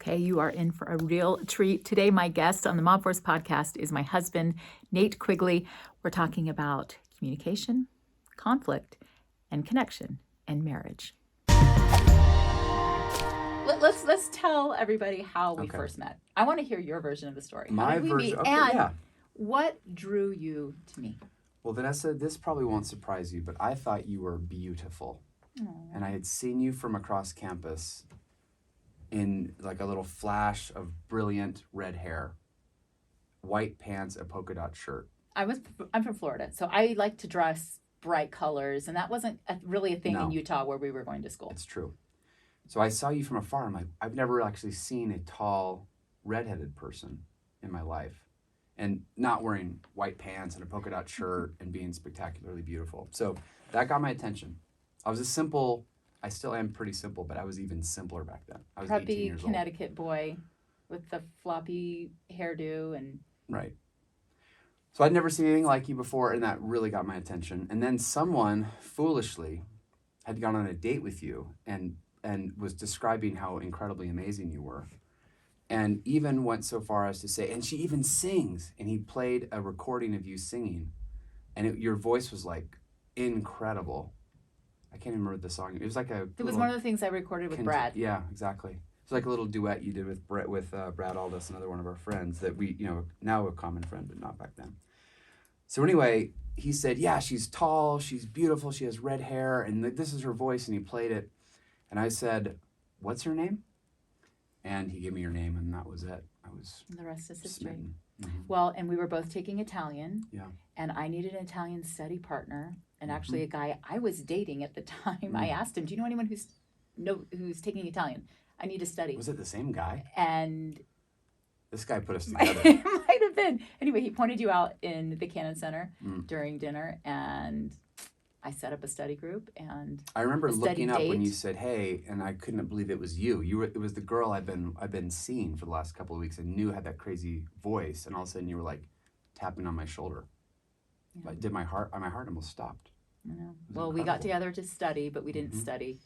Okay, you are in for a real treat. Today, my guest on the MomForce Podcast is my husband, Nate Quigley. We're talking about communication, conflict, and connection and marriage. Let's tell everybody how we first met. I want to hear your version of the story. My version, okay, what drew you to me? Well, Vanessa, this probably won't surprise you, but I thought you were beautiful. Aww. And I had seen you from across campus in like a little flash of brilliant red hair, white pants, a polka dot shirt. I'm from Florida, so I like to dress bright colors, and that wasn't really a thing in Utah where we were going to school. It's true. So I saw you from afar. I'm like, I've never actually seen a tall, redheaded person in my life, and not wearing white pants and a polka dot shirt and being spectacularly beautiful. So that got my attention. I still am pretty simple, but I was even simpler back then. I was 18 years old. Connecticut boy with the floppy hairdo and... Right. So I'd never seen anything like you before, and that really got my attention. And then someone foolishly had gone on a date with you and was describing how incredibly amazing you were. And even went so far as to say, and she even sings. And he played a recording of you singing. And your voice was like incredible. I can't even remember the song. It was like It was one of the things I recorded with Brad. Yeah, exactly. It's like a little duet you did with Brad Aldous, another one of our friends that we, now a common friend, but not back then. So anyway, he said, yeah, she's tall, she's beautiful, she has red hair, and this is her voice, and he played it. And I said, what's her name? And he gave me her name, and that was it. And the rest is history. Smitten. Mm-hmm. Well, and we were both taking Italian. Yeah. And I needed an Italian study partner. And actually a guy I was dating at the time, I asked him, do you know anyone who's taking Italian? I need to study. Was it the same guy? And this guy put us together. It might have been. Anyway, he pointed you out in the Cannon Center during dinner, and I set up a study group. And I remember looking up when you said, hey, and I couldn't believe it was you. It was the girl I've been seeing for the last couple of weeks and knew had that crazy voice, and all of a sudden you were like tapping on my shoulder. Yeah. My heart almost stopped. I know. Well, we got together to study, but we didn't study.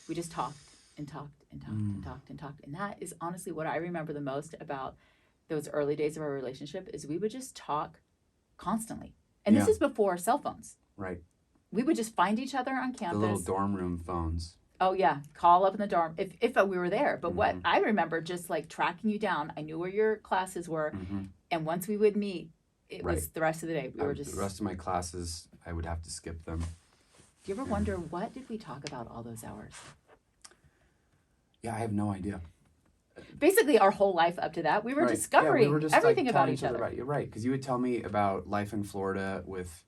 We just talked and talked and talked and talked and talked. And that is honestly what I remember the most about those early days of our relationship is we would just talk constantly. And this is before cell phones. Right. We would just find each other on campus. The little dorm room phones. Oh, yeah. Call up in the dorm if we were there. But what I remember just like tracking you down. I knew where your classes were. And once we would meet, it was the rest of the day. We were just... The rest of my classes, I would have to skip them. Do you ever wonder, what did we talk about all those hours? Yeah, I have no idea. Basically, our whole life up to that, we were discovering everything about each other. You're right, because you would tell me about life in Florida with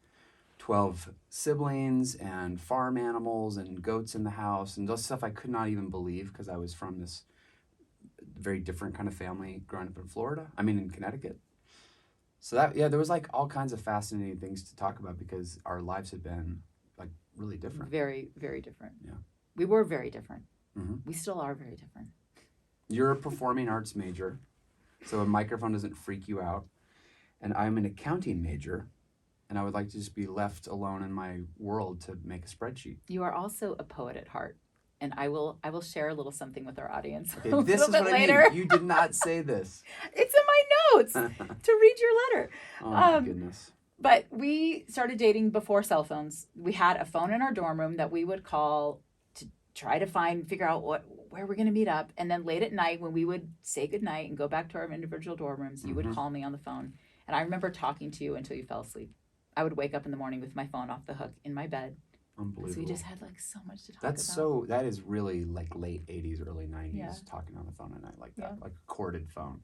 12 siblings and farm animals and goats in the house and those stuff I could not even believe because I was from this very different kind of family growing up in Connecticut. So there was like all kinds of fascinating things to talk about because our lives had been like really different. Very, very different. Yeah. We were very different. We still are very different. You're a performing arts major, so a microphone doesn't freak you out. And I'm an accounting major, and I would like to just be left alone in my world to make a spreadsheet. You are also a poet at heart. And I will share a little something with our audience. Okay, this is what later. I mean. You did not say this. It's in my notes to read your letter. Oh my goodness. But we started dating before cell phones. We had a phone in our dorm room that we would call to try to figure out where we're going to meet up. And then late at night when we would say goodnight and go back to our individual dorm rooms, you would call me on the phone. And I remember talking to you until you fell asleep. I would wake up in the morning with my phone off the hook in my bed. Unbelievable. So we just had like so much to talk about. That is really like late 80s, early 90s, talking on the phone at night like that, like a corded phone.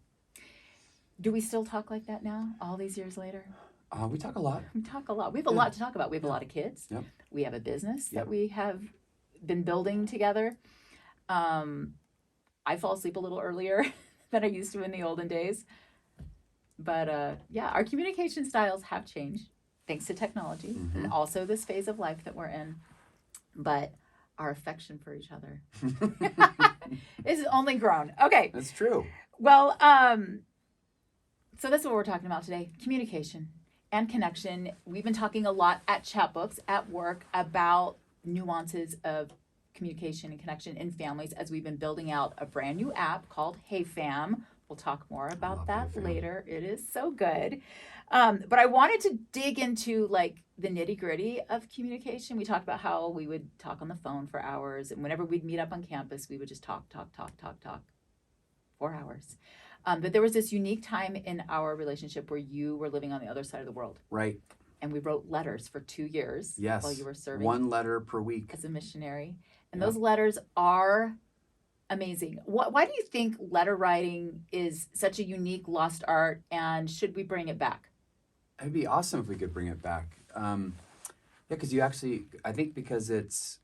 Do we still talk like that now, all these years later? We talk a lot. We talk a lot. We have a lot to talk about. We have a lot of kids. Yep. We have a business that we have been building together. I fall asleep a little earlier than I used to in the olden days. But our communication styles have changed. Thanks to technology and also this phase of life that we're in. But our affection for each other is only grown. Okay. That's true. Well, so that's what we're talking about today. Communication and connection. We've been talking a lot at Chatbooks, at work, about nuances of communication and connection in families as we've been building out a brand new app called Hey Fam. We'll talk more about that later. It is so good. But I wanted to dig into like the nitty gritty of communication. We talked about how we would talk on the phone for hours. And whenever we'd meet up on campus, we would just talk 4 hours. But there was this unique time in our relationship where you were living on the other side of the world. Right. And we wrote letters for 2 years while you were serving. 1 letter per week. As a missionary. And those letters are amazing. Why do you think letter writing is such a unique lost art, and should we bring it back? It'd be awesome if we could bring it back. Because you actually, I think because it's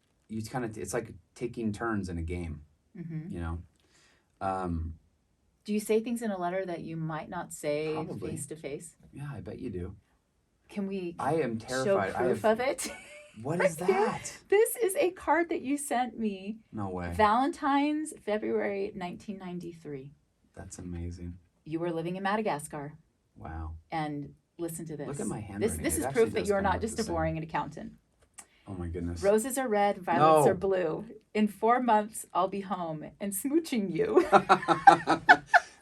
like taking turns in a game, you know? Do you say things in a letter that you might not say Probably. face to face? Yeah, I bet you do. Can we I am terrified. show proof of it? What is that? This is a card that you sent me. No way. Valentine's, February 1993. That's amazing. You were living in Madagascar. Wow. And listen to this. Look at my handwriting. This is It actually proof that does you're kinda not look just the a same. boring accountant. Oh my goodness. Roses are red, violets No. are blue. In 4 months, I'll be home and smooching you.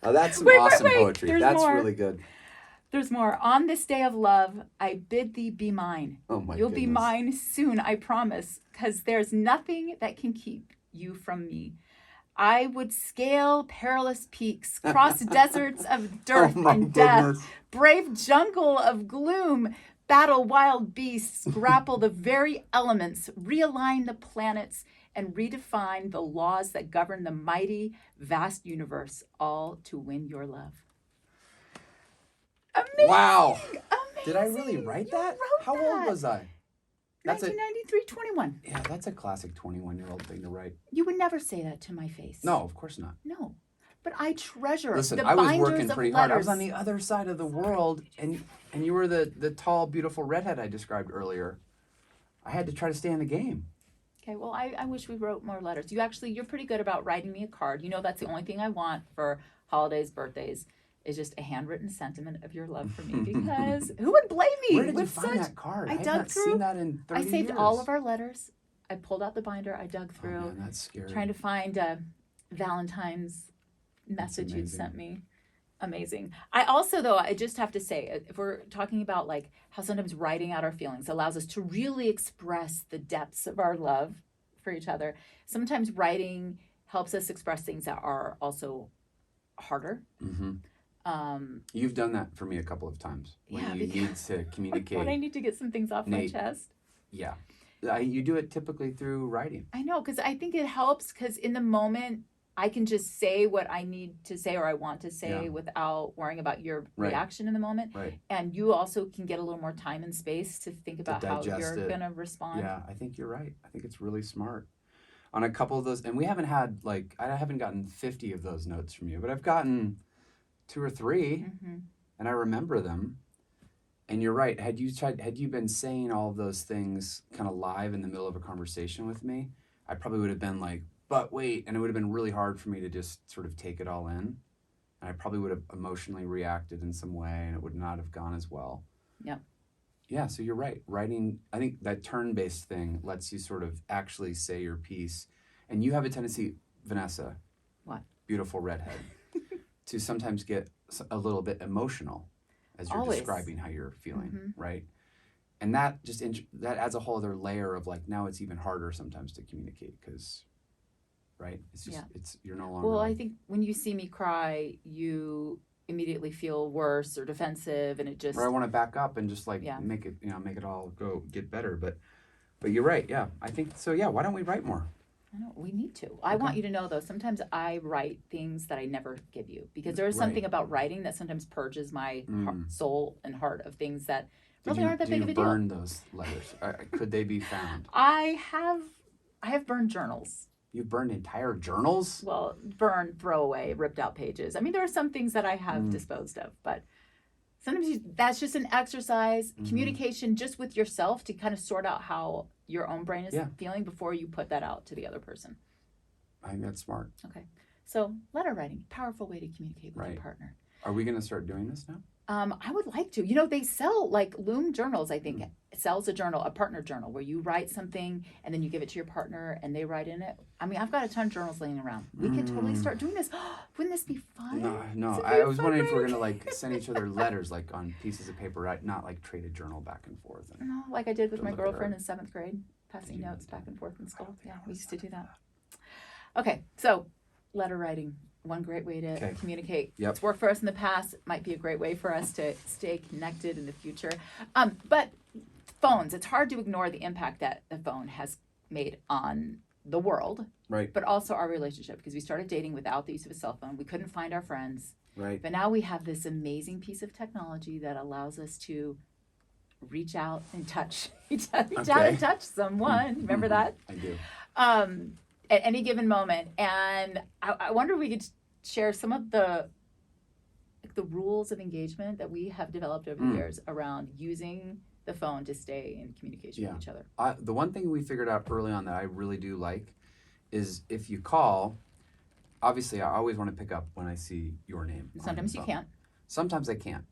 Oh, that's some Wait, awesome wait. poetry. There's That's more. really good. There's more. On this day of love, I bid thee be mine. Oh my You'll goodness. be mine soon, I promise, because there's nothing that can keep you from me. I would scale perilous peaks, cross deserts of dearth Oh my and death, goodness. brave jungle of gloom, battle wild beasts, grapple the very elements, realign the planets, and redefine the laws that govern the mighty, vast universe, all to win your love. Amazing! Wow. Amazing! Did I really write You that? wrote How that. old was I? That's 1993, 21. Yeah, that's a classic 21-year-old thing to write. You would never say that to my face. No, of course not. No. But I treasure Listen, the I was binders working of pretty hard. I was letters. on the other side of the world, and you were the tall, beautiful redhead I described earlier. I had to try to stay in the game. Okay, well, I wish we wrote more letters. You're pretty good about writing me a card. You know that's the only thing I want for holidays, birthdays, is just a handwritten sentiment of your love for me. Because who would blame me? Where did you with find such... that card? I have dug not through- seen that in 30 I saved years. all of our letters. I pulled out the binder. I dug Oh, through, man, that's scary. trying to find a Valentine's message you'd amazing. sent me. Amazing. I also, though, I just have to say, if we're talking about like how sometimes writing out our feelings allows us to really express the depths of our love for each other, sometimes writing helps us express things that are also harder. Mm-hmm. You've done that for me a couple of times when Yeah, you need to communicate. When I need to get some things off Nate. my chest. Yeah. You do it typically through writing. I know, because I think it helps because in the moment, I can just say what I need to say or I want to say Yeah. without worrying about your Right. reaction in the moment. Right. And you also can get a little more time and space to think about how digest you're it. going to respond. Yeah, I think you're right. I think it's really smart. On a couple of those, and we haven't had I haven't gotten 50 of those notes from you, but I've gotten 2 or 3, and I remember them. And you're right. Had you been saying all of those things kind of live in the middle of a conversation with me, I probably would have been like, but wait, and it would have been really hard for me to just sort of take it all in. And I probably would have emotionally reacted in some way, and it would not have gone as well. Yep. Yeah, so you're right. Writing, I think that turn-based thing lets you sort of actually say your piece. And you have a tendency, Vanessa, What? beautiful redhead, to sometimes get a little bit emotional as you're Always. describing how you're feeling, right? And that just that adds a whole other layer of like, now it's even harder sometimes to communicate because, right? It's just, you're no longer. Well, I think when you see me cry, you immediately feel worse or defensive, and it just. Or I want to back up and just like make it all get better. But you're right. Yeah, I think so. Yeah, why don't we write more? I know, we need to. I want you to know, though, sometimes I write things that I never give you because there is something about writing that sometimes purges my soul and heart of things that really aren't that big of a deal. Did you burn those letters? Could they be found? I have burned journals. You've burned entire journals? Well, throw away, ripped out pages. I mean, there are some things that I have disposed of, but sometimes that's just an exercise, communication just with yourself to kind of sort out how your own brain is feeling before you put that out to the other person. I think that's smart. Okay. So letter writing, powerful way to communicate with your partner. Are we going to start doing this now? I would like to. You know, they sell like Loom journals, I think. It sells a journal, a partner journal, where you write something and then you give it to your partner and they write in it. I mean, I've got a ton of journals laying around. We could totally start doing this. Wouldn't this be fun? No. I was wondering if we're going to like send each other letters like on pieces of paper, right? Not like trade a journal back and forth. And No, like I did with my girlfriend in 7th grade, passing notes back and forth in school. Yeah, we used to do that. Okay, so letter writing. One great way to communicate. Yep. It's worked for us in the past. It might be a great way for us to stay connected in the future. But phones, it's hard to ignore the impact that the phone has made on the world, right? But also our relationship, because we started dating without the use of a cell phone. We couldn't find our friends. Right. But now we have this amazing piece of technology that allows us to reach out and touch, reach out and touch someone. Remember that? I do. At any given moment. And I wonder if we could share some of the rules of engagement that we have developed over the years around using the phone to stay in communication with each other. The one thing we figured out early on that I really do like is if you call, obviously I always want to pick up when I see your name. Sometimes you can't. Sometimes I can't,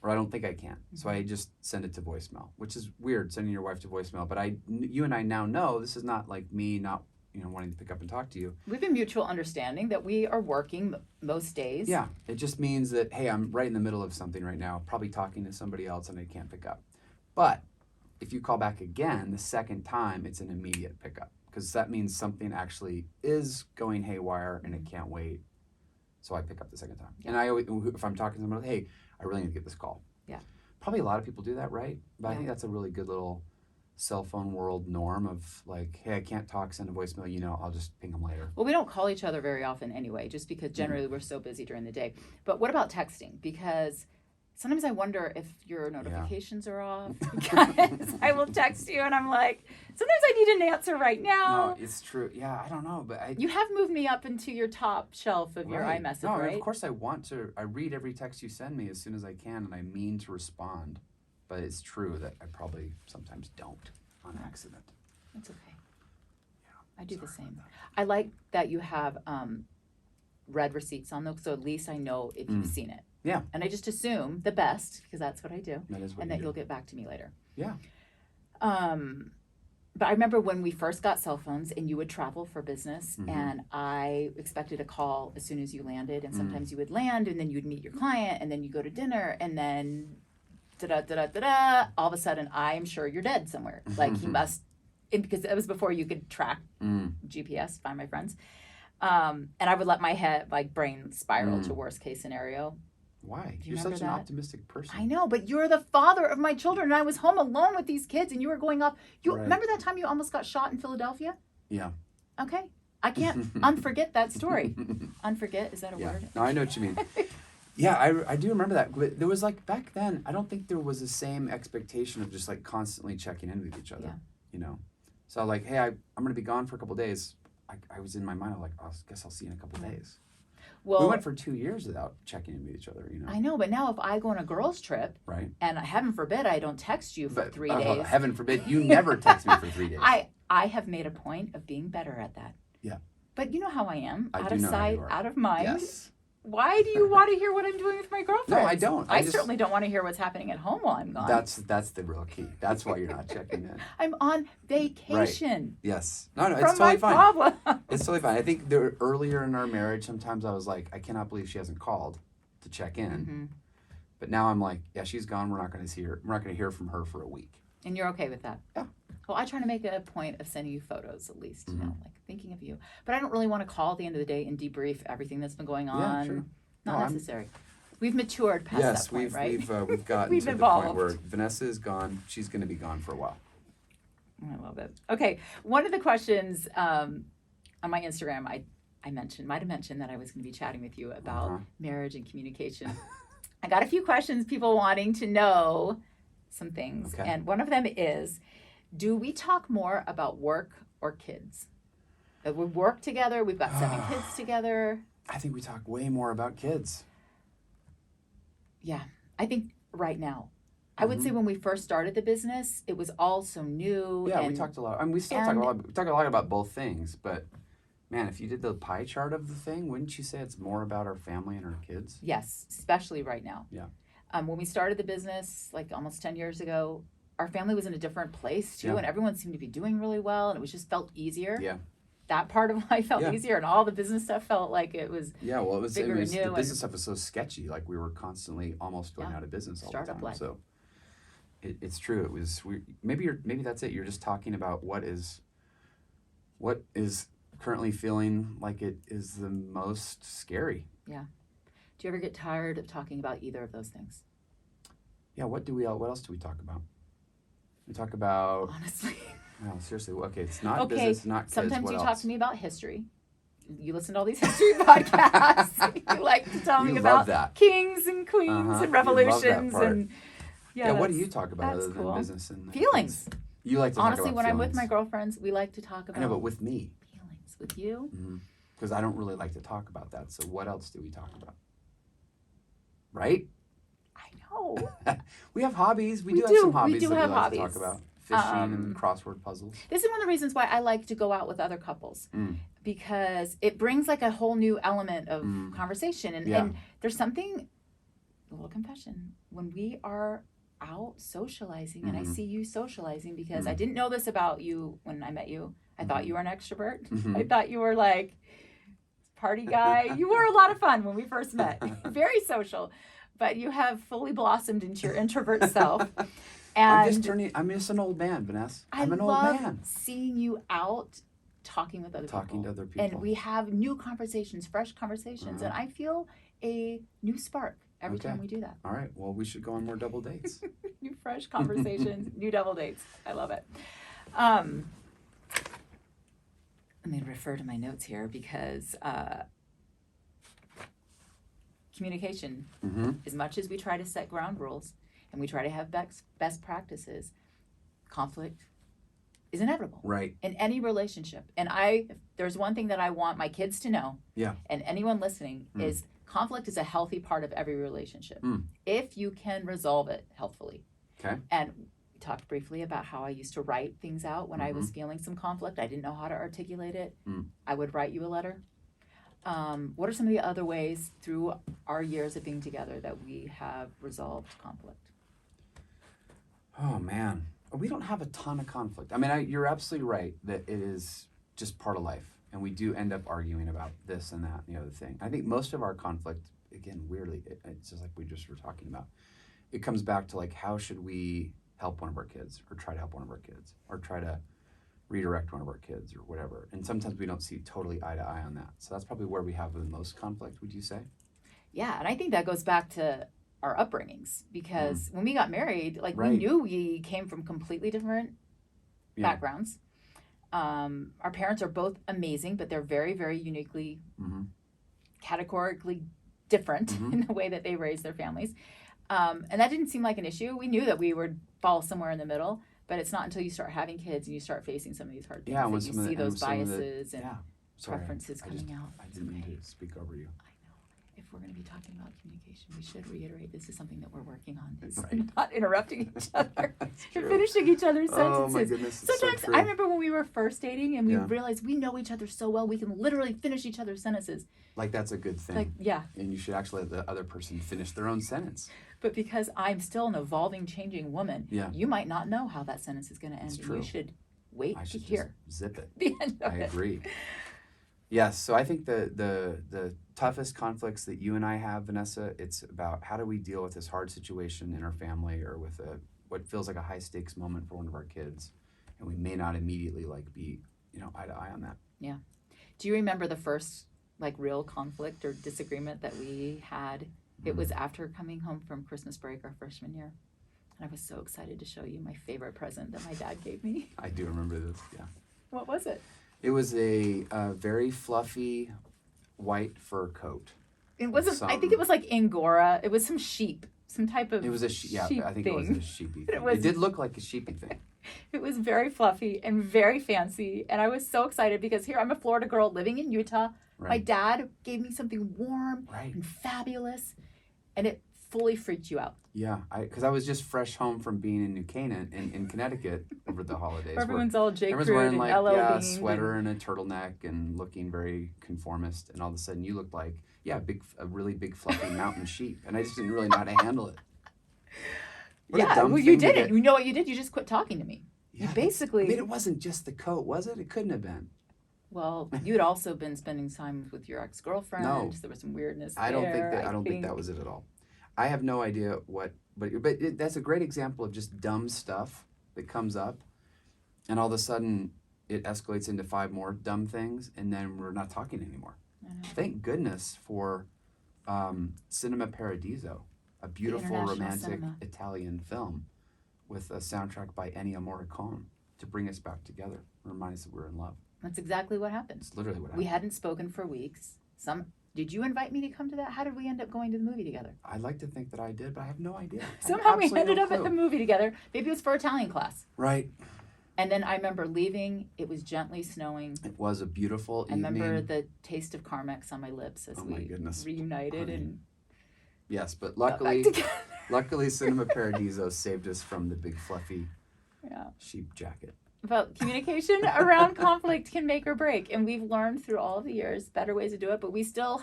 or I don't think I can. So I just send it to voicemail, which is weird, sending your wife to voicemail. But you and I now know this is not like me not wanting to pick up and talk to you. We have a mutual understanding that we are working most days. Yeah, it just means that, hey, I'm right in the middle of something right now, probably talking to somebody else and I can't pick up. But if you call back again, the second time, it's an immediate pickup because that means something actually is going haywire and it can't wait. So I pick up the second time. Yeah. And I always, if I'm talking to somebody, hey, I really need to get this call. Yeah. Probably a lot of people do that, right? But I think that's a really good little cell phone world norm of like, hey, I can't talk, send a voicemail, I'll just ping them later. Well, we don't call each other very often anyway, just because generally we're so busy during the day. But what about texting? Because sometimes I wonder if your notifications are off. Because I will text you and I'm like, sometimes I need an answer right now. No, it's true. Yeah, I don't know, but you have moved me up into your top shelf of your iMessage, right? Of course I want to. I read every text you send me as soon as I can, and I mean to respond. But it's true that I probably sometimes don't on accident. That's okay. Yeah, I do the same. I like that you have read receipts on those, so at least I know if you've seen it. Yeah. And I just assume the best, because that's what I do. That is what and that you'll get back to me later. Yeah. But I remember when we first got cell phones and you would travel for business and I expected a call as soon as you landed, and sometimes you would land and then you'd meet your client and then you go to dinner and then all of a sudden I'm sure you're dead somewhere. Like he must, because it was before you could track GPS, find my friends. And I would let my brain spiral to worst case scenario. Why? You're such an optimistic person. I know, but you're the father of my children and I was home alone with these kids and you were going off. Remember that time you almost got shot in Philadelphia? Yeah. Okay. I can't unforget that story. Unforget, is that a word? No, I know what you mean. Yeah, I do remember that. But there was like back then, I don't think there was the same expectation of just like constantly checking in with each other. Yeah. So like, hey, I'm going to be gone for a couple of days. I was in my mind, I'm like, I guess I'll see you in a couple of days. Well, we went for 2 years without checking in with each other, I know, but now if I go on a girls' trip, right, and heaven forbid I don't text you for 3 days. Heaven forbid, you never text me for 3 days. I have made a point of being better at that. Yeah. But you know how I am. Out of sight, out of mind. Yes. Why do you want to hear what I'm doing with my girlfriend? No, I don't. I certainly don't want to hear what's happening at home while I'm gone. That's the real key. That's why you're not checking in. I'm on vacation. Right. Yes. No, it's totally fine. Problem. It's totally fine. I think earlier in our marriage, sometimes I was like, I cannot believe she hasn't called to check in. But now I'm like, yeah, she's gone. We're not going to hear from her for a week. And you're okay with that? Yeah. Well, I try to make a point of sending you photos at least, like thinking of you. But I don't really want to call at the end of the day and debrief everything that's been going on. Yeah, sure. Not necessary. We've matured past that point, right? Yes, we've gotten We've to evolved. the point where Vanessa is gone. She's going to be gone for a while. I love it. Okay, one of the questions on my Instagram, might have mentioned that I was going to be chatting with you about marriage and communication. I got a few questions, people wanting to know some things, and one of them is, do we talk more about work or kids? We work together. We've got 7 kids together. I think we talk way more about kids. Yeah, I think right now. I would say when we first started the business, it was all so new. Yeah, we talked a lot. I mean, we still talk a lot. We talk a lot about both things, but Man, if you did the pie chart of the thing, wouldn't you say it's more about our family and our kids? Yes, especially right now. Yeah. When we started the business, like almost 10 years ago, our family was in a different place too, and everyone seemed to be doing really well, and it was just felt easier. Yeah. That part of life felt easier, and all the business stuff felt like it was bigger and new. The business stuff was so sketchy. Like we were constantly almost going out of business all the time. Life. So it's true. It was maybe that's it. You're just talking about what is currently feeling like it is the most scary. Yeah. Do you ever get tired of talking about either of those things? Yeah. What else do we talk about? We talk about, honestly. No, seriously. Okay, it's not business, not kids. Sometimes what you else? talk to me about history. You listen to all these history podcasts. You like to tell me about kings and queens and revolutions and what do you talk about other than business and feelings? Kids? You like to talk about honestly, when I'm with my girlfriends, we like to talk about. I know, but with me. Feelings with you. Because I don't really like to talk about that. So what else do we talk about? Right? I know. We have hobbies. We do have some hobbies that we like to talk about. Fishing and crossword puzzles. This is one of the reasons why I like to go out with other couples. Because it brings like a whole new element of conversation. And there's something, a little confession, when we are out socializing and I see you socializing, because I didn't know this about you when I met you. I thought you were an extrovert. I thought you were like party guy. You were a lot of fun when we first met. Very social. But you have fully blossomed into your introvert self. And I'm just an old man, Vanessa. I'm an old man. Seeing you out talking with other people. Talking to other people. And we have new conversations, fresh conversations. And I feel a new spark every time we do that. All right. Well, we should go on more double dates. New fresh conversations, new double dates. I love it. Let me refer to my notes here because communication, as much as we try to set ground rules and we try to have best practices, conflict is inevitable. Right. In any relationship. And there's one thing that I want my kids to know, and anyone listening, is conflict is a healthy part of every relationship. If you can resolve it healthfully. Okay. And we talked briefly about how I used to write things out when I was feeling some conflict. I didn't know how to articulate it. I would write you a letter. What are some of the other ways through our years of being together that we have resolved conflict? Oh, man. We don't have a ton of conflict. I mean, you're absolutely right that it is just part of life. And we do end up arguing about this and that and the other thing. I think most of our conflict, again, weirdly, it's just like we just were talking about. It comes back to like, how should we help one of our kids or try to help one of our kids or try to redirect one of our kids or whatever. And sometimes we don't see totally eye to eye on that. So that's probably where we have the most conflict, would you say? Yeah. And I think that goes back to our upbringings, because when we got married, like we knew we came from completely different backgrounds. Our parents are both amazing, but they're very, very uniquely, categorically different in the way that they raise their families. And that didn't seem like an issue. We knew that we would fall somewhere in the middle, but it's not until you start having kids and you start facing some of these hard things that you see those biases and preferences coming out. I didn't mean to speak over you. I know. If we're going to be talking about communication, we should reiterate this is something that we're working on. It's not interrupting each other. You're finishing each other's sentences. Oh my goodness, Sometimes so I remember when we were first dating and we realized we know each other so well, we can literally finish each other's sentences. Like that's a good thing. Like, yeah. And you should actually let the other person finish their own sentence. But because I'm still an evolving, changing woman, you might not know how that sentence is going to end. It's true. You should wait to hear. Just zip it. The end of I agree. Yes, so I think the toughest conflicts that you and I have, Vanessa, it's about how do we deal with this hard situation in our family or with what feels like a high stakes moment for one of our kids, and we may not immediately be eye to eye on that. Yeah. Do you remember the first real conflict or disagreement that we had? It was after coming home from Christmas break our freshman year. And I was so excited to show you my favorite present that my dad gave me. I do remember this, yeah. What was it? It was a very fluffy white fur coat. It wasn't. I think it was like Angora. It was some sheep, some type of. It was sheep I think thing. It was a sheepy thing. It did look like a sheepy thing. It was very fluffy and very fancy, and I was so excited because here I'm a Florida girl living in Utah. Right. My dad gave me something warm and fabulous, and it fully freaked you out. Yeah, because I was just fresh home from being in New Canaan in Connecticut over the holidays. Everyone's all J. Everyone's Crew wearing and like LL a Bean sweater and a turtleneck and looking very conformist, and all of a sudden you looked like a really big fluffy mountain sheep, and I just didn't really know how to handle it. What a dumb well, you thing to did it. get. You know what you did? You just quit talking to me. Yeah, You basically. I mean, it wasn't just the coat, was it? It couldn't have been. Well, you had also been spending time with your ex-girlfriend. No. There was some weirdness I don't think there, that. I don't think that was it at all. I have no idea what, but that's a great example of just dumb stuff that comes up, and all of a sudden it escalates into 5 more dumb things, and then we're not talking anymore. Thank goodness for Cinema Paradiso, a beautiful romantic Italian film with a soundtrack by Ennio Morricone to bring us back together, remind us that we're in love. That's exactly what happened. It's literally what happened. We hadn't spoken for weeks. Did you invite me to come to that? How did we end up going to the movie together? I'd like to think that I did, but I have no idea. Somehow we ended up at the movie together. Maybe it was for Italian class. Right. And then I remember leaving. It was gently snowing. It was a beautiful evening. I remember the taste of Carmex on my lips as we reunited. And yes, but luckily Cinema Paradiso saved us from the big fluffy sheep jacket. But communication around conflict can make or break. And we've learned through all of the years better ways to do it, but we still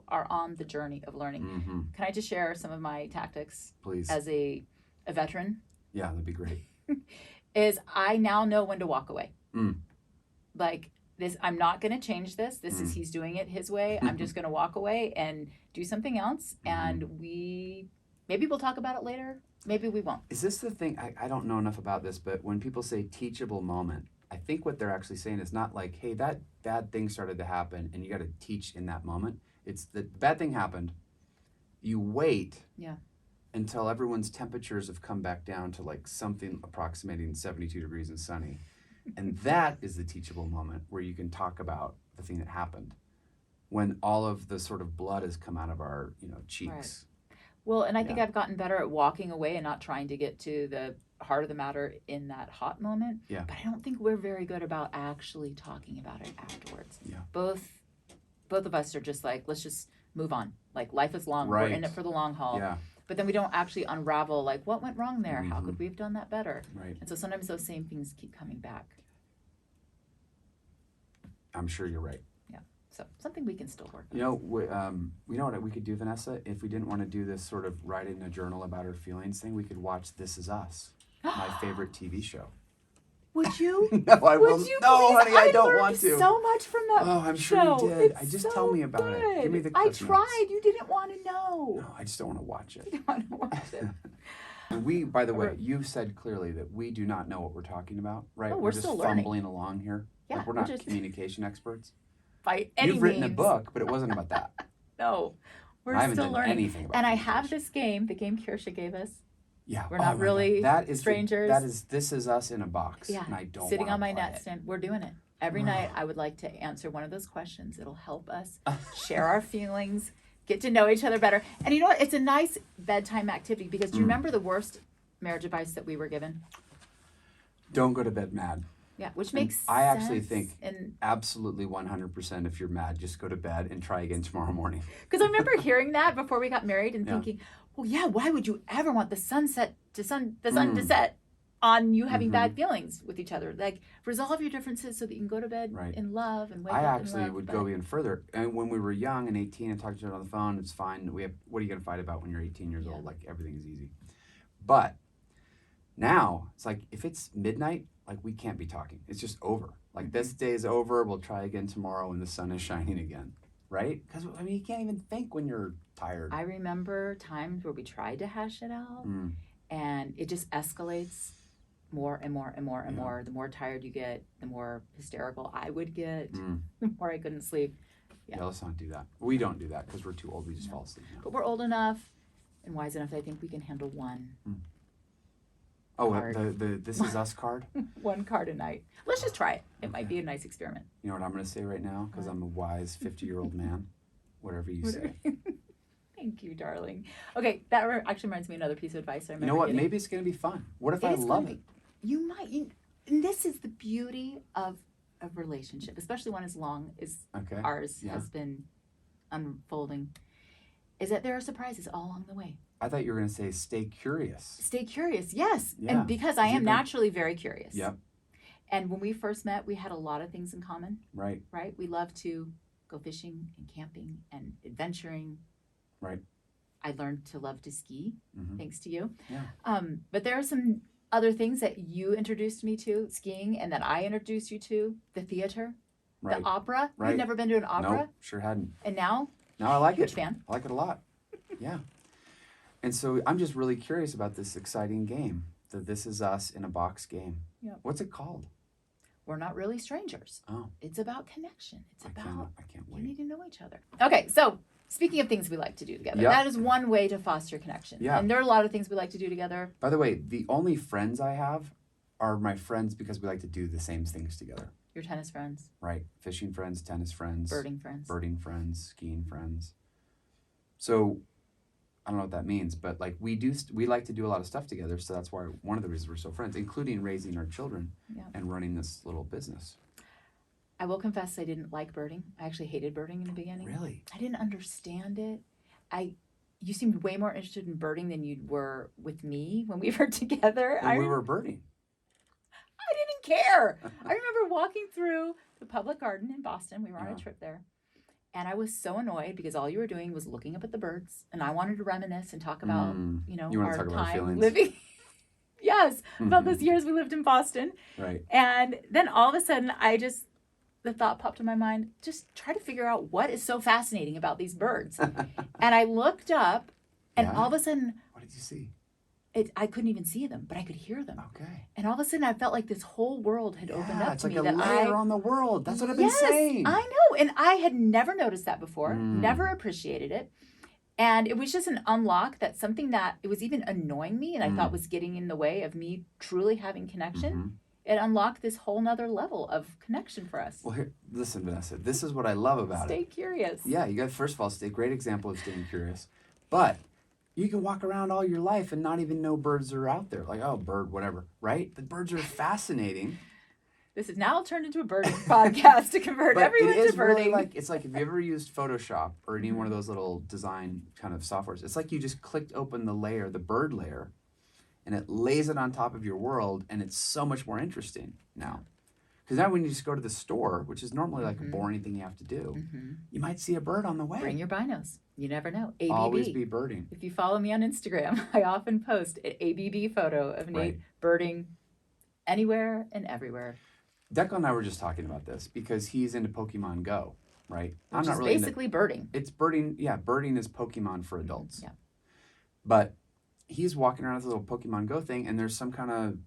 are on the journey of learning. Mm-hmm. Can I just share some of my tactics? Please. As a veteran? Yeah, that'd be great. Is I now know when to walk away. Mm. Like this, I'm not going to change this. This is, he's doing it his way. I'm just going to walk away and do something else. And maybe we'll talk about it later. Maybe we won't. Is this the thing? I don't know enough about this, but when people say teachable moment, I think what they're actually saying is not like, hey, that bad thing started to happen and you got to teach in that moment. It's the bad thing happened. You wait until everyone's temperatures have come back down to like something approximating 72 degrees and sunny. And that is the teachable moment where you can talk about the thing that happened when all of the sort of blood has come out of our, cheeks. Right. Well, and I think I've gotten better at walking away and not trying to get to the heart of the matter in that hot moment. Yeah. But I don't think we're very good about actually talking about it afterwards. Yeah. Both of us are just like, let's just move on. Like life is long. Right. We're in it for the long haul. Yeah. But then we don't actually unravel like what went wrong there? How could we have done that better? Right. And so sometimes those same things keep coming back. I'm sure you're right. So something we can still work on. You know what we could do, Vanessa? If we didn't want to do this sort of writing a journal about our feelings thing, we could watch This Is Us, my favorite TV show. Would you? No, I will. No, honey, I don't want to. So much from that. Oh, I'm sure you did. Tell me about it. Give me the cliff tried. notes. You didn't want to know. No, I just don't want to watch it. You don't want to watch it. And we, by the way, you said clearly that we do not know what we're talking about, right? Oh, we're just still learning. Fumbling along here. Yeah, like we're not communication experts. By any You've written a means. book, but it wasn't about that. No, I haven't still done learning. anything about and I communication. have this game, the game Kirsha gave us. Yeah, we're not really strangers. This is us in a box. Yeah, and I don't sitting on my play nightstand. We're doing it every night. I would like to answer one of those questions. It'll help us share our feelings, get to know each other better. And you know what? It's a nice bedtime activity because do you remember the worst marriage advice that we were given? Don't go to bed mad. Yeah, which makes sense. I actually think absolutely 100% if you're mad, just go to bed and try again tomorrow morning. Because I remember hearing that before we got married and thinking, well, yeah, why would you ever want the sun to set on you having bad feelings with each other? Like, resolve your differences so that you can go to bed in love and wake up in love. I actually would go even further. And when we were young and 18 and talked to each other on the phone, it's fine. What are you going to fight about when you're 18 years old? Like, everything is easy. But now, it's like, if it's midnight, like, we can't be talking. It's just over. Like, this day is over. We'll try again tomorrow when the sun is shining again. Right? Because, I mean, you can't even think when you're tired. I remember times where we tried to hash it out, and it just escalates more and more and more and more. The more tired you get, the more hysterical I would get, the more I couldn't sleep. Yeah, let's not do that. We don't do that because we're too old. We just fall asleep now. But we're old enough and wise enough that I think we can handle one. Oh, the This Is Us card? One card a night. Let's just try it. It might be a nice experiment. You know what I'm going to say right now? Because I'm a wise 50-year-old man. Whatever you say. Thank you, darling. Okay, that actually reminds me of another piece of advice I remember. You know what? Getting. Maybe it's going to be fun. What if I love it? You might. And this is the beauty of a relationship, especially one as long as ours has been unfolding, is that there are surprises all along the way. I thought you were going to say stay curious. Stay curious, yes. Yeah. And because I am naturally very curious. Yep. And when we first met, we had a lot of things in common. Right. Right? We love to go fishing and camping and adventuring. Right. I learned to love to ski, thanks to you. Yeah. But there are some other things that you introduced me to, skiing, and that I introduced you to, the theater, the opera. Right. You've never been to an opera? Nope, sure hadn't. And now? Now I like huge it. Fan. I like it a lot. Yeah. And so I'm just really curious about this exciting game, the This Is Us in a Box game. Yep. What's it called? We're not really strangers. Oh. It's about connection. It's about I can't you wait. need to know each other. Okay, so speaking of things we like to do together, Yep. that is one way to foster connection. Yeah. And there are a lot of things we like to do together. By the way, the only friends I have are my friends because we like to do the same things together. Your tennis friends, Right. Fishing friends, tennis friends. birding friends. Birding friends, skiing friends. So I don't know what that means, but like we like to do a lot of stuff together. So that's why one of the reasons we're so friends, including raising our children and running this little business. I will confess I didn't like birding. I actually hated birding in the beginning. Really? I didn't understand it. You seemed way more interested in birding than you were with me when we were together. When we were birding. I didn't care. I remember walking through the public garden in Boston. We were on a trip there. And I was so annoyed because all you were doing was looking up at the birds. And I wanted to reminisce and talk about, you want to our talk about time feelings? living. Yes, about those years we lived in Boston. Right. And then all of a sudden, the thought popped in my mind, just try to figure out what is so fascinating about these birds. And I looked up, and all of a sudden, what did you see? I couldn't even see them, but I could hear them. Okay. And all of a sudden, I felt like this whole world had opened up it's to like me. a layer on the world. That's what I've been saying. I know. And I had never noticed that before, never appreciated it. And it was just an unlock that something that it was even annoying me and I thought was getting in the way of me truly having connection. It unlocked this whole nother level of connection for us. Well, here, listen, Vanessa, this is what I love about Stay curious. Yeah, you got, first of all, stay great example of staying curious. But you can walk around all your life and not even know birds are out there. Like, oh, bird, whatever, right? The birds are fascinating. This is now turned into a birding podcast to convert everyone to birding. Really like, it's like if you ever used Photoshop or any one of those little design kind of softwares, it's like you just clicked open the layer, the bird layer, and it lays it on top of your world, and it's so much more interesting now. Because now when you just go to the store, which is normally like a boring thing you have to do, you might see a bird on the way. Bring your binos. You never know. ABB. Always be birding. If you follow me on Instagram, I often post an ABB photo of Nate birding anywhere and everywhere. Declan and I were just talking about this because he's into Pokemon Go, right? Which is basically birding. It's birding. Yeah, birding is Pokemon for adults. Yeah. But he's walking around with a little Pokemon Go thing, and there's some kind of,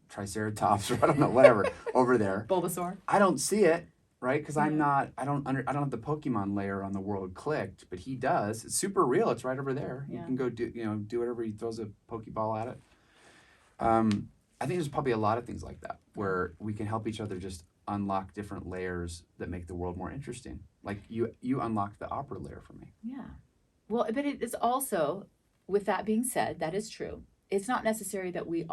Triceratops or I don't know, whatever over there. Bulbasaur. I don't see it, right? Because I don't have the Pokemon layer on the world clicked, but he does. It's super real. It's right over there. Yeah. You can go do whatever. He throws a Pokeball at it. I think there's probably a lot of things like that where we can help each other just unlock different layers that make the world more interesting. Like you unlocked the opera layer for me. Yeah. Well, but it is also, with that being said, that is true. It's not necessary that we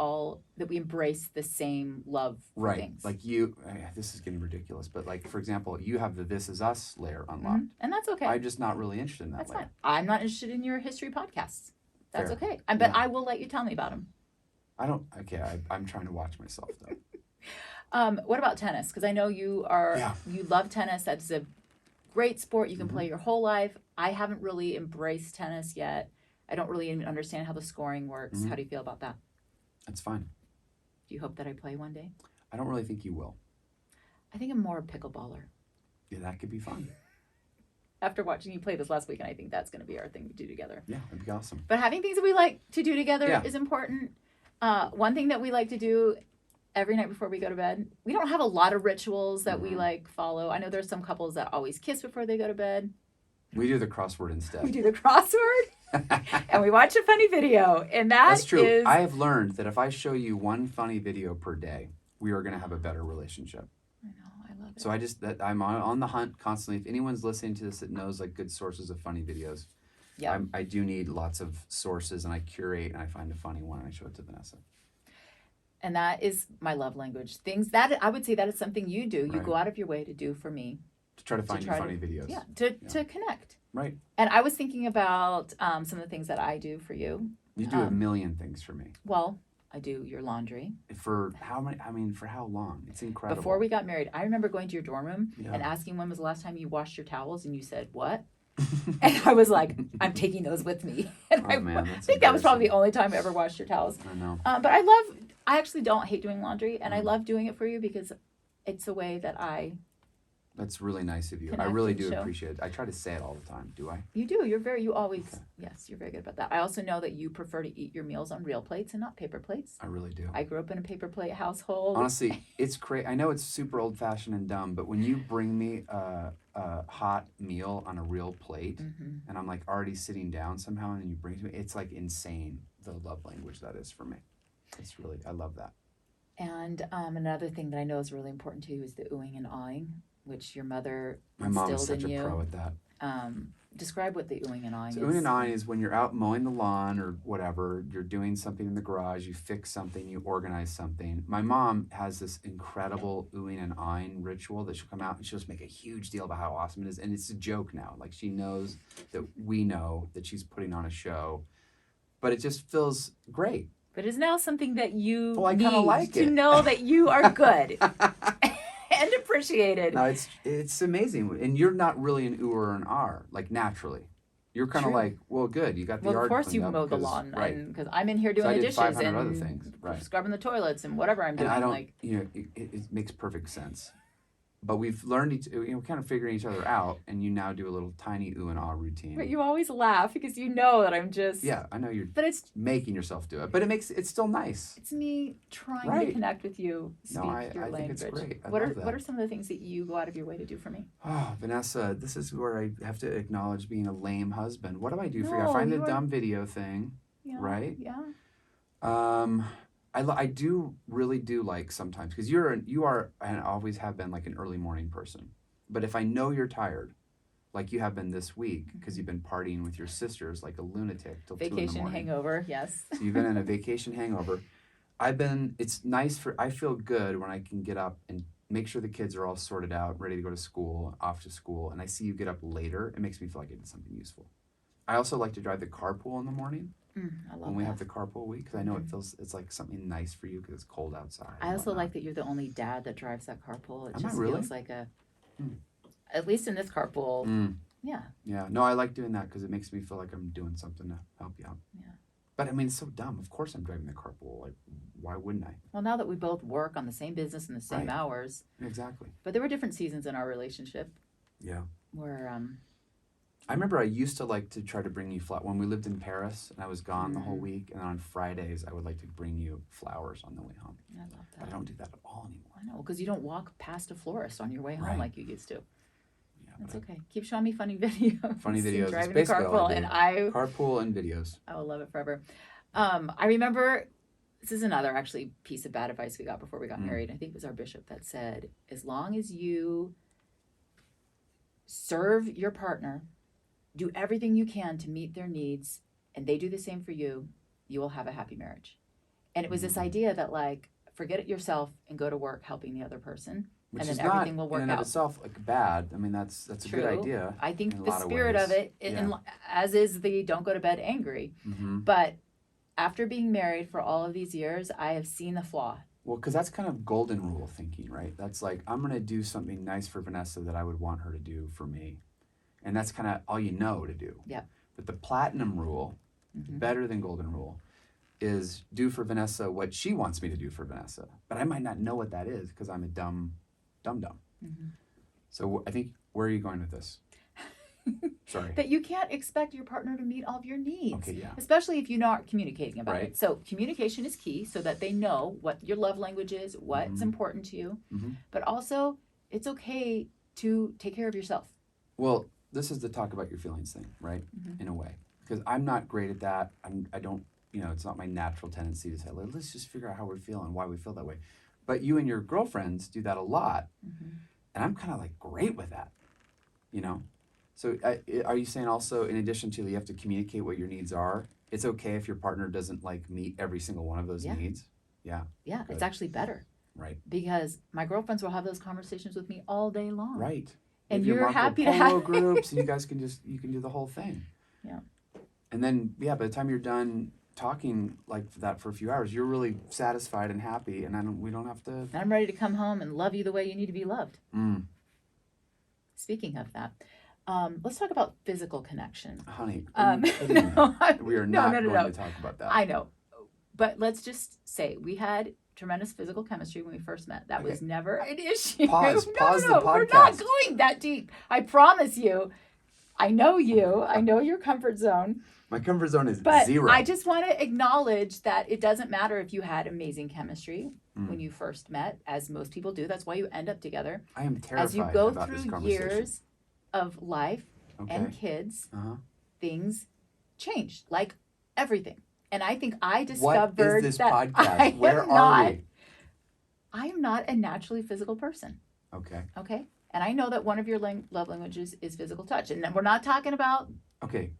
embrace the same love for things. Like this is getting ridiculous, but like, for example, you have the This Is Us layer unlocked. And that's okay. I'm just not really interested in that layer. Fine. I'm not interested in your history podcasts. That's Fair. okay. But I will let you tell me about them. I'm trying to watch myself though. What about tennis? Because I know you love tennis. That's a great sport. You can play your whole life. I haven't really embraced tennis yet. I don't really even understand how the scoring works. How do you feel about that? That's fine. Do you hope that I play one day? I don't really think you will. I think I'm more a pickleballer. Yeah, that could be fun. After watching you play this last weekend, I think that's going to be our thing to do together. Yeah, it'd be awesome. But having things that we like to do together is important. One thing that we like to do every night before we go to bed, we don't have a lot of rituals that we follow. I know there's some couples that always kiss before they go to bed. We do the crossword instead. We do the crossword and we watch a funny video. And that's true. I have learned that if I show you one funny video per day, we are going to have a better relationship. I know. I love it. So I'm on the hunt constantly. If anyone's listening to this that knows like good sources of funny videos, I do need lots of sources, and I curate and I find a funny one and I show it to Vanessa. And that is my love language. Things that I would say that is something you do. You go out of your way to do for me. To try to find you funny videos. Yeah, to connect. Right. And I was thinking about some of the things that I do for you. You do a million things for me. Well, I do your laundry. For how many? I mean, for how long? It's incredible. Before we got married, I remember going to your dorm room Yeah. and asking when was the last time you washed your towels, and you said, what? And I was like, I'm taking those with me. And man, I think that was probably the only time I ever washed your towels. I know. But I actually don't hate doing laundry, and I love doing it for you because it's a way that That's really nice of you. I Connect really and do show. appreciate it. I try to say it all the time. Do I? you do. You always, yes, you're very good about that. I also know that you prefer to eat your meals on real plates and not paper plates. I really do. I grew up in a paper plate household. Honestly, it's crazy. I know it's super old-fashioned and dumb, but when you bring me a hot meal on a real plate, and I'm like already sitting down somehow, and then you bring it to me, it's like insane, the love language that is for me. It's really, I love that. And another thing that I know is really important to you is the oohing and awing, which your mother My mom is instilled such in a you. pro at that. Describe what the oohing and awing So is. oohing and awing is when you're out mowing the lawn or whatever, you're doing something in the garage, you fix something, you organize something. My mom has this incredible oohing and awing ritual that she'll come out and she'll just make a huge deal about how awesome it is. And it's a joke now. Like she knows that we know that she's putting on a show, but it just feels great. But it's now something that you Well, I kinda need like to it. know that you are good and appreciated. No, it's amazing. And you're not really an ooh or an R, like naturally. You're kind of True. like, well, good, you got the Well, yard of course cleaned you up mow the 'cause- lawn, right? because I'm in here So doing I the did dishes 500 and other things, right. scrubbing the toilets and whatever I'm doing. And I don't, like, it makes perfect sense. But we've learned, kind of figuring each other out, and you now do a little tiny ooh and ah routine. but you always laugh because you know that I'm just. Yeah, I know you're But it's making yourself do it, but it's still nice. me trying to Right. connect with you. Speak No, I your think language. it's great. I what love are that. what are some of the things that you go out of your way to do for me? Oh, Vanessa, this is where I have to acknowledge being a lame husband. What do I do for you? I No, find the you are- dumb video thing, Yeah, right? Yeah. I do really do like sometimes because you are and always have been like an early morning person. But if I know you're tired, like you have been this week because you've been partying with your sisters like a lunatic till 2 in the Vacation morning. hangover. Yes. So you've been in a vacation hangover. It's nice I feel good when I can get up and make sure the kids are all sorted out, ready to go to school, off to school, and I see you get up later. It makes me feel like I did something useful. I also like to drive the carpool in the morning. I love When we that. have the carpool week, because I know it's like something nice for you because it's cold outside. I and also whatnot. like that you're the only dad that drives that carpool. It Am I just really? feels like Hmm. at least in this carpool. Yeah. Yeah, no, I like doing that because it makes me feel like I'm doing something to help you out. Yeah. But I mean, it's so dumb. Of course I'm driving the carpool. Like, why wouldn't I? Well, now that we both work on the same business in the same Right. hours, Exactly. but there were different seasons in our relationship Yeah. where I remember I used to like to try to bring you when we lived in Paris and I was gone the whole week. And on Fridays, I would like to bring you flowers on the way home. I love that. But I don't do that at all anymore. I know, because you don't walk past a florist on your way home Right. like you used to. Yeah, That's but okay. Keep showing me funny videos. Funny You videos. It's driving the basically all I carpool, do. and Carpool and videos. I will love it forever. I remember, this is another actually piece of bad advice we got before we got married. I think it was our bishop that said, as long as you serve your partner, do everything you can to meet their needs, and they do the same for you, you will have a happy marriage. And it was this idea that, like, forget it yourself and go to work helping the other person, Which and is then not everything will work in and out. of itself like bad. I mean, that's a good True. idea. I think in a the lot of spirit of ways. it, Yeah. as is the don't go to bed angry. Mm-hmm. But after being married for all of these years, I have seen the flaw. Well, because that's kind of golden rule thinking, right? That's like, I'm going to do something nice for Vanessa that I would want her to do for me. And that's kind of all you know to do. Yeah. But the platinum rule, better than golden rule, is do for Vanessa what she wants me to do for Vanessa. But I might not know what that is because I'm a dumb. So I think, where are you going with this? Sorry. That you can't expect your partner to meet all of your needs. Okay, yeah. Especially if you're not communicating about Right. it. So communication is key so that they know what your love language is, what's important to you. But also, it's okay to take care of yourself. Well, this is the talk about your feelings thing, right? In a way. Because I'm not great at that. I don't, it's not my natural tendency to say, let's just figure out how we're feeling, why we feel that way. But you and your girlfriends do that a lot. And I'm kind of like great with that, So are you saying also, in addition to you have to communicate what your needs are, it's okay if your partner doesn't like meet every single one of those needs? Yeah. Yeah, Good. it's actually better. Right. Because my girlfriends will have those conversations with me all day long. Right. And Maybe your you're Marco happy to Polo have groups, and you guys can do the whole thing. Yeah. And then, by the time you're done talking like that for a few hours, you're really satisfied and happy, and we don't have to. And I'm ready to come home and love you the way you need to be loved. Mm. Speaking of that, let's talk about physical connection. Honey, We are not going to talk about that. I know. But let's just say we had tremendous physical chemistry when we first met. That was never an issue. Pause the podcast. We're not going that deep. I promise you. I know you. I know your comfort zone. My comfort zone is but 0. I just want to acknowledge that it doesn't matter if you had amazing chemistry when you first met, as most people do. That's why you end up together. I am terrified as you go about this through conversation. years of life and kids, things change, like everything. And I think I discovered what is this that podcast? Where are we? I am not a naturally physical person. Okay. And I know that one of your love languages is physical touch. And we're not talking about that. Okay.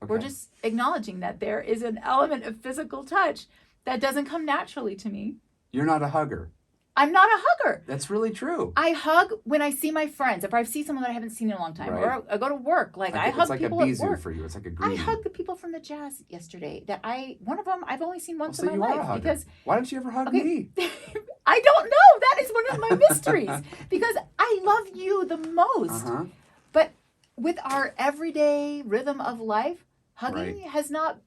We're just acknowledging that there is an element of physical touch that doesn't come naturally to me. You're not a hugger. I'm not a hugger. That's really true. I hug when I see my friends. If I see someone that I haven't seen in a long time, or I go to work, I hug people at work. It's like a bizu for you. It's like a greeting. I hugged the people from the jazz yesterday. One of them I've only seen once in my you life. Are a hugger. Because why don't you ever hug me? I don't know. That is one of my mysteries because I love you the most. But with our everyday rhythm of life, hugging has not.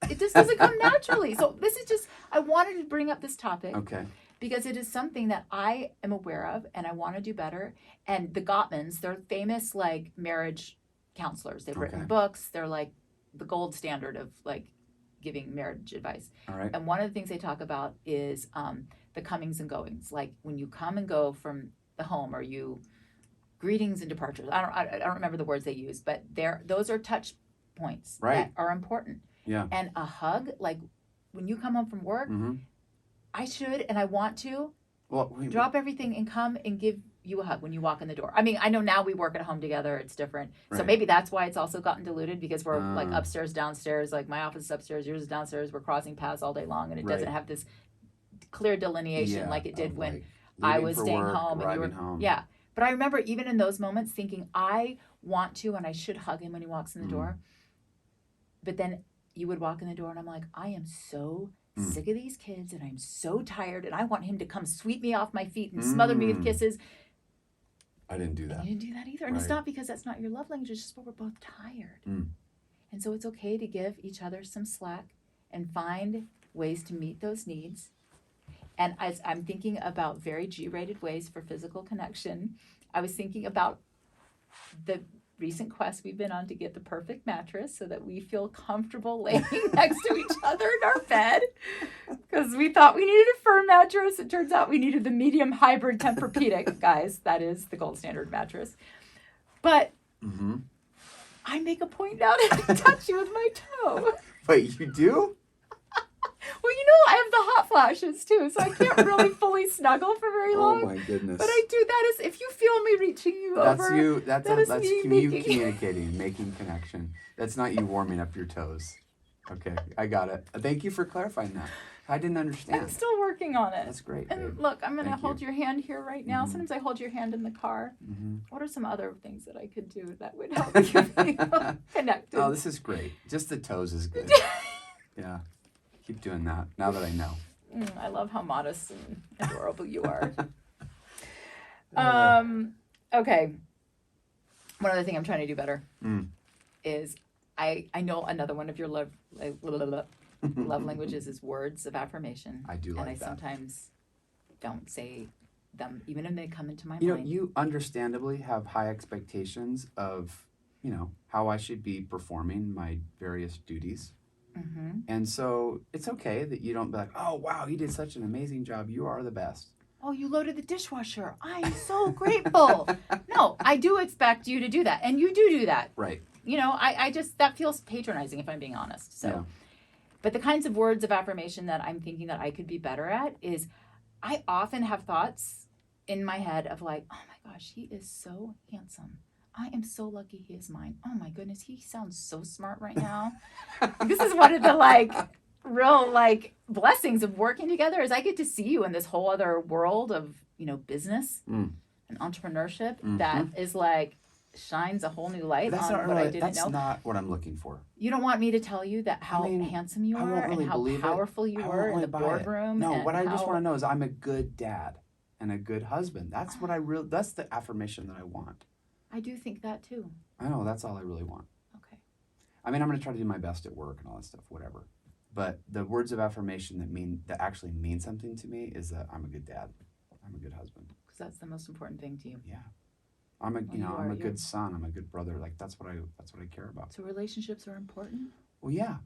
It just doesn't come naturally. So this is just. I wanted to bring up this topic. Okay. Because it is something that I am aware of and I want to do better. And the Gottmans, they're famous marriage counselors. They've written books. They're like the gold standard of giving marriage advice. All right. And one of the things they talk about is the comings and goings. Like when you come and go from the home, or you greetings and departures. I don't remember the words they use, but those are touch points that are important. Yeah. And a hug, like when you come home from work, I should and I want to drop everything and come and give you a hug when you walk in the door. I mean, I know now we work at home together. It's different. So maybe that's why it's also gotten diluted, because we're upstairs, downstairs. Like my office is upstairs, yours is downstairs. We're crossing paths all day long, and it doesn't have this clear delineation like it did when I was staying home and you were home. Yeah. But I remember even in those moments thinking I want to and I should hug him when he walks in the door. But then you would walk in the door and I'm like, I am so sick of these kids and I'm so tired and I want him to come sweep me off my feet and smother me with kisses. I didn't do that. And you didn't do that either. And it's not because that's not your love language, it's just we're both tired. And so it's okay to give each other some slack and find ways to meet those needs. And as I'm thinking about very G-rated ways for physical connection, I was thinking about the recent quest we've been on to get the perfect mattress so that we feel comfortable laying next to each other in our bed, because we thought we needed a firm mattress. It turns out we needed the medium hybrid Tempur-Pedic, guys. That is the gold standard mattress. But I make a point now to touch you with my toe. Wait, you do? Well, you know, I have the hot flashes too, so I can't really fully snuggle for very long. Oh my goodness! But I do. That is, if you feel me reaching you over. That's you. That's me you communicating, making connection. That's not you warming up your toes. Okay, I got it. Thank you for clarifying that. I didn't understand. I'm still working on it. That's great. And babe. look, I'm going to hold your hand here right now. Sometimes I hold your hand in the car. What are some other things that I could do that would help you feel connected? Oh, this is great. Just the toes is good. Yeah. Keep doing that, now that I know. I love how modest and adorable you are. Okay. One other thing I'm trying to do better is I know another one of your love languages is words of affirmation. I do like that. And I sometimes don't say them, even when they come into my mind. You know, you understandably have high expectations of, how I should be performing my various duties. And so it's okay that you don't be like, oh, wow, you did such an amazing job. You are the best. Oh, you loaded the dishwasher. I am so grateful. No, I do expect you to do that. And you do that. Right. I just, that feels patronizing if I'm being honest. So, But the kinds of words of affirmation that I'm thinking that I could be better at is I often have thoughts in my head of like, oh my gosh, he is so handsome. I am so lucky he is mine. Oh my goodness, he sounds so smart right now. This is one of the real blessings of working together is I get to see you in this whole other world of, business. an entrepreneurship Mm-hmm. that is like shines a whole new light That's on not what I really, didn't that's know. not what I'm looking for. You don't want me to tell you that how I mean, handsome you I are won't really and how believe it. powerful you I were won't in really the buy it. boardroom. No, and what I just how- want to know is I'm a good dad and a good husband. That's what that's the affirmation that I want. I do think that too. I know, that's all I really want. Okay. I mean, I'm going to try to do my best at work and all that stuff, whatever. But the words of affirmation that actually mean something to me is that I'm a good dad. I'm a good husband. Because that's the most important thing to you. Yeah. I'm a Well, I'm a you're- good son. I'm a good brother. Like that's what I care about. So relationships are important. Well, yeah.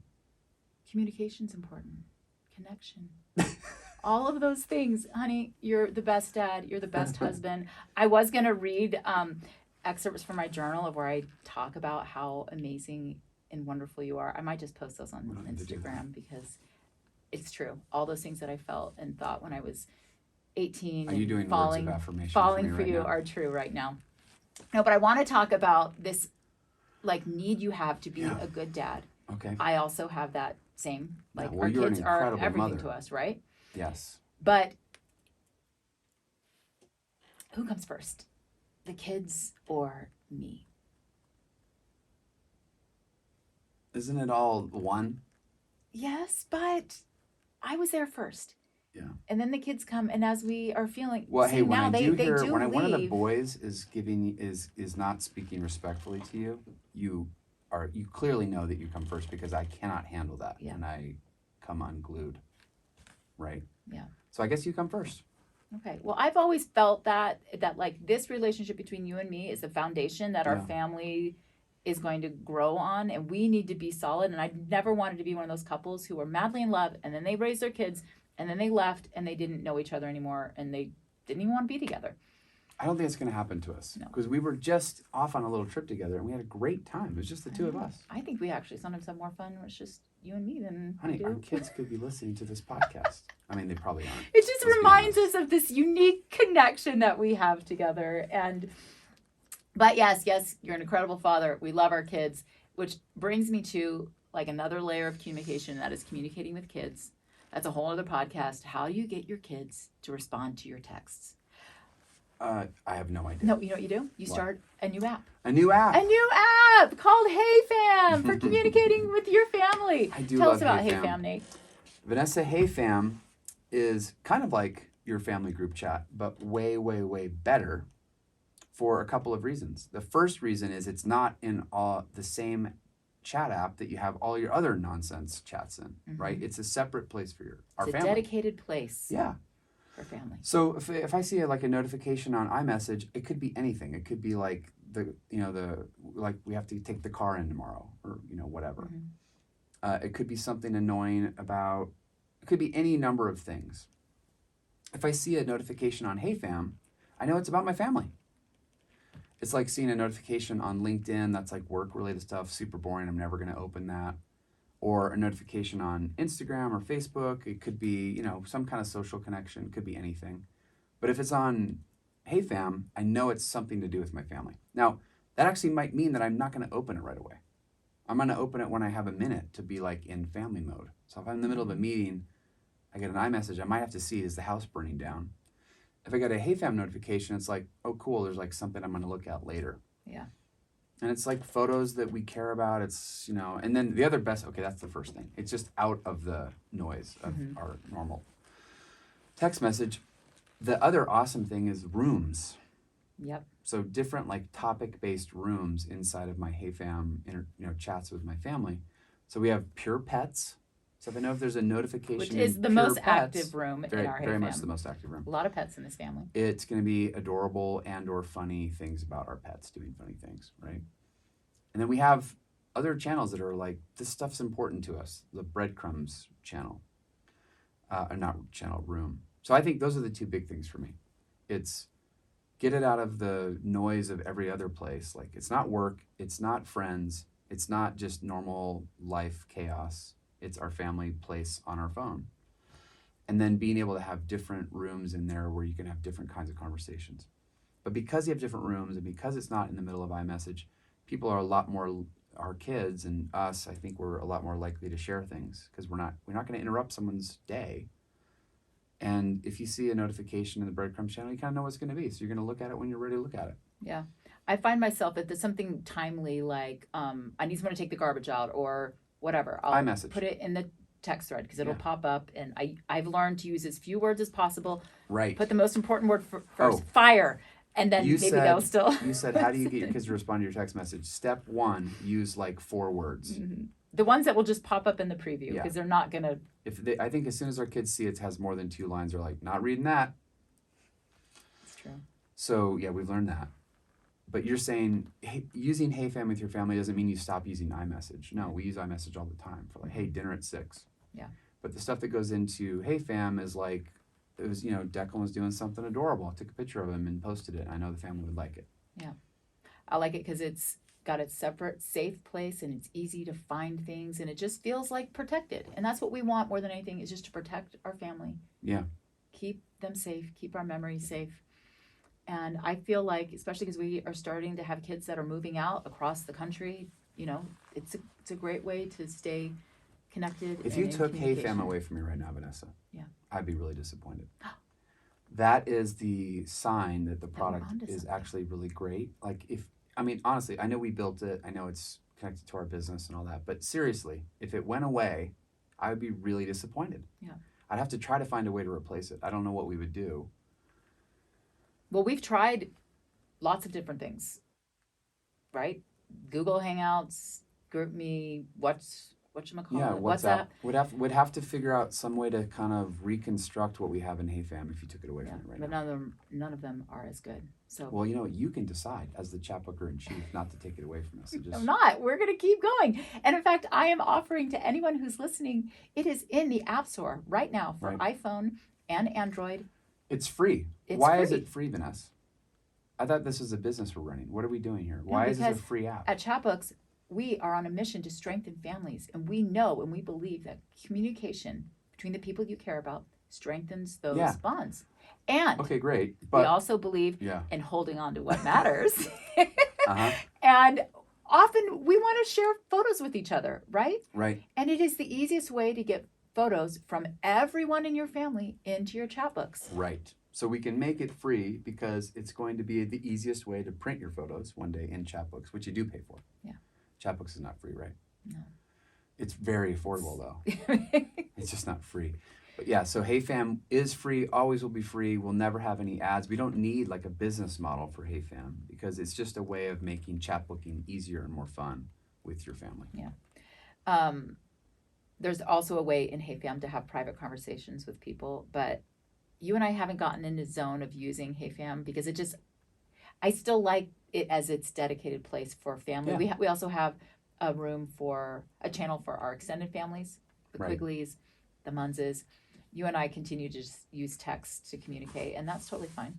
Communication's important. Connection. All of those things, honey. You're the best dad. You're the best husband. I was gonna read excerpts from my journal of where I talk about how amazing and wonderful you are. I might just post those on We don't need to do Instagram because it's true. All those things that I felt and thought when I was 18 Are you and doing falling, words of affirmation falling me for right you now? are true right now. No, but I want to talk about this like need you have to be Yeah. a good dad. Okay. I also have that same. Like well, our you're an kids are incredible everything mother. to us, right? Yes. But who comes first? The kids or me? Isn't it all one? Yes, but I was there first. Yeah. And then the kids come, and as we are feeling, Well, see, hey, when now I they do do hear leave. when one of the boys is not speaking respectfully to you, you clearly know that you come first because I cannot handle that, Yeah. and I come unglued. Right. Yeah. So I guess you come first. Okay. Well, I've always felt that like this relationship between you and me is the foundation that our Yeah. family is going to grow on, and we need to be solid. And I never wanted to be one of those couples who were madly in love and then they raised their kids and then they left and they didn't know each other anymore and they didn't even want to be together. I don't think it's going to happen to us No. because we were just off on a little trip together and we had a great time. It was just the two of us. I think we actually sometimes have more fun when it's just you and me than Honey, we our do. kids could be listening to this podcast. I mean, they probably aren't. It just Let's be reminds honest. us of this unique connection that we have together. But yes, you're an incredible father. We love our kids, which brings me to like another layer of communication, that is communicating with kids. That's a whole other podcast. How do you get your kids to respond to your texts? I have no idea. No, you know what you do? You What? start a new app. A new app. A new app called Hey Fam for communicating with your family. I do Tell love us about Hey Hey Fam. Fam, Nate. Vanessa Hey Fam is kind of like your family group chat, but way, way, way better for a couple of reasons. The first reason is it's not in the same chat app that you have all your other nonsense chats in, right? It's a separate place for our It's a family. dedicated place Yeah. for family. So if I see like a notification on iMessage, it could be anything. It could be like like we have to take the car in tomorrow or whatever. It could be something annoying about. It could be any number of things. If I see a notification on Hey Fam, I know it's about my family. It's like seeing a notification on LinkedIn that's like work-related stuff, super boring. I'm never going to open that. Or a notification on Instagram or Facebook. It could be, some kind of social connection. It could be anything. But if it's on Hey Fam, I know it's something to do with my family. Now, that actually might mean that I'm not going to open it right away. I'm going to open it when I have a minute to be like in family mode. So if I'm in the middle of a meeting, I get an iMessage, I might have to see, is the house burning down? If I get a Hey Fam notification, it's like, oh, cool, there's like something I'm going to look at later. Yeah. And it's like photos that we care about. It's, and then the other best, okay, that's the first thing. It's just out of the noise of our normal text message. The other awesome thing is rooms. Yep. So different like topic-based rooms inside of my Hey Fam, chats with my family. So we have Pure Pets. So if I know if there's a notification, Which is in the Pure most Pets, active room very, in our Hey very Fam. much the most active room. A lot of pets in this family. It's going to be adorable and or funny things about our pets doing funny things, right? And then we have other channels that are like, this stuff's important to us. The breadcrumbs channel, room. So I think those are the two big things for me. It's get it out of the noise of every other place. Like it's not work, it's not friends, it's not just normal life chaos. It's our family place on our phone. And then being able to have different rooms in there where you can have different kinds of conversations. But because you have different rooms and because it's not in the middle of iMessage, people are a lot more, our kids and us, I think we're a lot more likely to share things because we're not going to interrupt someone's day. And if you see a notification in the breadcrumb channel, you kind of know what it's going to be. So you're going to look at it when you're ready to look at it. Yeah. I find myself, if there's something timely, like I need someone to take the garbage out or whatever, I'll iMessage. put it in the text thread because it'll Yeah. pop up. And I've learned to use as few words as possible. Right. Put the most important word first, Oh. fire. And then maybe they'll still. You said, how do you get your kids to respond to your text message? Step 1, use like 4 words. Mm-hmm. The ones that will just pop up in the preview because they're not going to. I think as soon as our kids see it has more than 2 lines, they're like, not reading that. It's true. So, yeah, we've learned that. But you're saying using Hey Fam with your family doesn't mean you stop using iMessage. No, we use iMessage all the time for like, hey, dinner at 6. Yeah. But the stuff that goes into Hey Fam is like, it was, Declan was doing something adorable. I took a picture of him and posted it. I know the family would like it. Yeah. I like it because it's got its separate, safe place and it's easy to find things and it just feels like protected. And that's what we want more than anything is just to protect our family. Yeah. Keep them safe, keep our memories safe. And I feel like, especially because we are starting to have kids that are moving out across the country, it's a great way to stay connected. If you took Hey Fam away from me right now, Vanessa, yeah, I'd be really disappointed. That is the sign that the product is actually really great. Like honestly, I know we built it. I know it's connected to our business and all that. But seriously, if it went away, I would be really disappointed. Yeah. I'd have to try to find a way to replace it. I don't know what we would do. Well, we've tried lots of different things, right? Google Hangouts, GroupMe, WhatsApp. Would have to figure out some way to kind of reconstruct what we have in Hey Fam if you took it away from it right but now. none of them are as good. So well, you can decide as the chapbooker in chief not to take it away from us. So I'm not. We're going to keep going. And in fact, I am offering to anyone who's listening, it is in the App Store right now for iPhone and Android. It's free. Why is it free, Vanessa? I thought this was a business we're running. What are we doing here? Why is it a free app? At Chatbooks, we are on a mission to strengthen families. And we know and we believe that communication between the people you care about strengthens those bonds. And okay, great. But we also believe in holding on to what matters. And often we want to share photos with each other, right? Right. And it is the easiest way to get photos from everyone in your family into your Chatbooks. Right. So we can make it free because it's going to be the easiest way to print your photos one day in Chatbooks, which you do pay for. Yeah. Chatbooks is not free, right? No. It's very affordable though. It's just not free. But yeah, so Hey Fam is free, always will be free. We'll never have any ads. We don't need like a business model for Hey Fam because it's just a way of making chatbooking easier and more fun with your family. Yeah. There's also a way in Hey Fam to have private conversations with people, but you and I haven't gotten in the zone of using Hey Fam because I still like it as its dedicated place for family. Yeah. We also have a channel for our extended families, the Quigleys, the Munzes. You and I continue to just use text to communicate, and that's totally fine.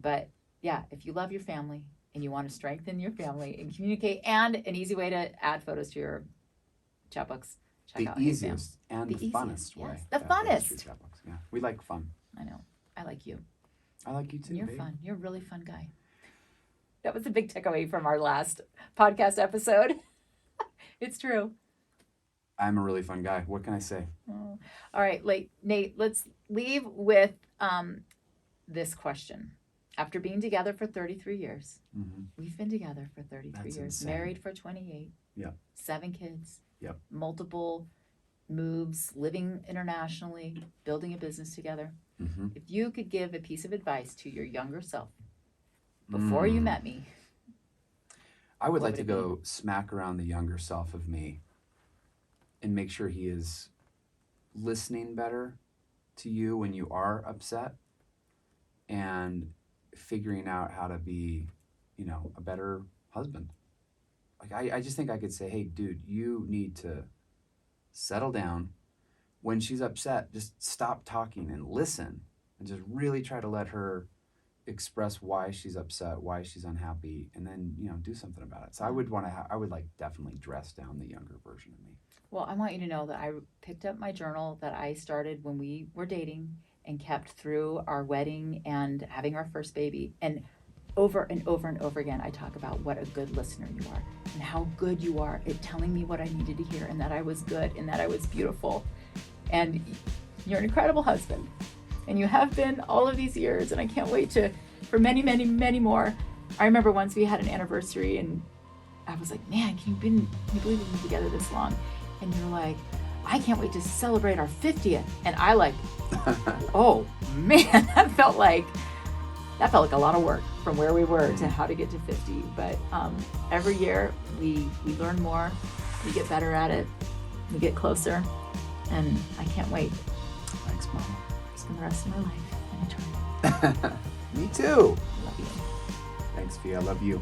But yeah, if you love your family and you want to strengthen your family and communicate, and an easy way to add photos to your Chatbooks, check out Hey Fam. The easiest and the funnest way. The funnest. Yeah, we like fun. I know. I like you. I like you too. You're babe. fun. You're a really fun guy. That was a big takeaway from our last podcast episode. It's true. I'm a really fun guy. What can I say? Oh. All right, Nate, let's leave with this question. After being together for 33 years, we've been together for 33 years, insane. Married for 28, 7 kids, multiple moves, living internationally, building a business together. If you could give a piece of advice to your younger self before you met me, I would like to go smack around the younger self of me and make sure he is listening better to you when you are upset and figuring out how to be, a better husband. Like I just think I could say, hey, dude, you need to settle down. When she's upset, just stop talking and listen and just really try to let her express why she's upset, why she's unhappy, and then, do something about it. So I would definitely dress down the younger version of me. Well, I want you to know that I picked up my journal that I started when we were dating and kept through our wedding and having our first baby. And over and over and over again, I talk about what a good listener you are and how good you are at telling me what I needed to hear and that I was good and that I was beautiful. And You're an incredible husband. And you have been all of these years, and I can't wait for many, many, many more. I remember once we had an anniversary, and I was like, man, can you believe we've been together this long? And you're like, I can't wait to celebrate our 50th. And I like, oh man, that felt like a lot of work from where we were to how to get to 50. But every year we learn more, we get better at it, we get closer, and I can't wait. Thanks, Mama. Spend the rest of my life in eternity. Me too. Love you. Thanks, Fia. I love you.